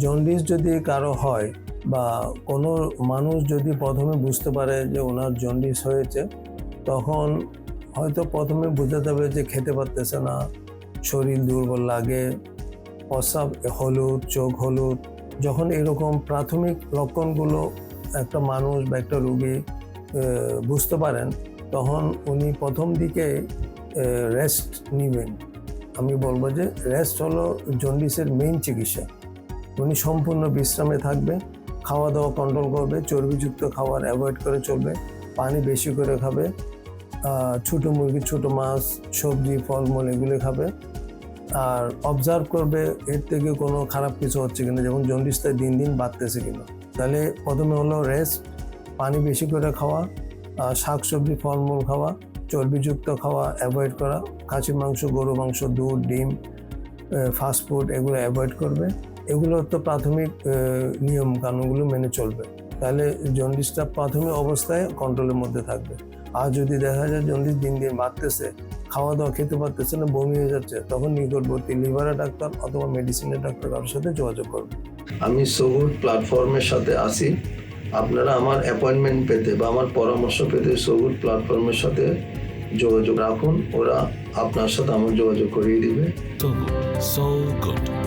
Jaundice যদি কারো হয় বা কোনো মানুষ যদি প্রথমে বুঝতে পারে যে ওনার জন্ডিস হয়েছে, তখন হয়তো প্রথমে বোঝা যাবে যে খেতে পারতেছে না, শরীর দুর্বল লাগে, প্রস্রাব হলুদ, চোখ হলুদ। যখন এরকম প্রাথমিক লক্ষণগুলো একটা মানুষ বা একটা রোগী বুঝতে পারেন, তখন উনি প্রথম দিকে রেস্ট নেবেন। আমি বলবো যে রেস্ট হলো জন্ডিসের মেইন চিকিৎসা। উনি সম্পূর্ণ বিশ্রামে থাকবে, খাওয়া দাওয়া কন্ট্রোল করবে, চর্বিযুক্ত খাবার অ্যাভয়েড করে চলবে, পানি বেশি করে খাবে, ছোটো মুরগি, ছোটো মাছ, সবজি, ফলমূল এগুলো খাবে। আর অবজার্ভ করবে এর থেকে কোনো খারাপ কিছু হচ্ছে কিনা, যেমন জন্ডিসটা দিন দিন বাড়তেছে কিনা। তাহলে প্রথমে হলো রেস্ট, পানি বেশি করে খাওয়া, শাক সবজি ফলমূল খাওয়া, চর্বিযুক্ত খাওয়া অ্যাভয়েড করা, খাসির মাংস, গরু মাংস, দুধ, ডিম, ফাস্টফুড এগুলো অ্যাভয়েড করবে। এগুলো তো প্রাথমিক নিয়ম কানুনগুলো মেনে চলবে। তাহলে জন্ডিসটা প্রাথমিক অবস্থায় কন্ট্রোলের মধ্যে থাকবে। আর যদি দেখা যায় জন্ডিস দিন দিন বাড়তেছে, খাওয়া দাওয়া খেতে পারতেছে না, বমি হয়ে যাচ্ছে, তখন নিকটবর্তী লিভারের ডাক্তার অথবা মেডিসিনের ডাক্তার কারোর সাথে যোগাযোগ করবে। আমি সগুড প্ল্যাটফর্মের সাথে আছি। আপনারা আমার অ্যাপয়েন্টমেন্ট পেতে বা আমার পরামর্শ পেতে সগুড প্ল্যাটফর্মের সাথে যোগাযোগ রাখুন। ওরা আপনার সাথে আমার যোগাযোগ করিয়ে দিবে। So good.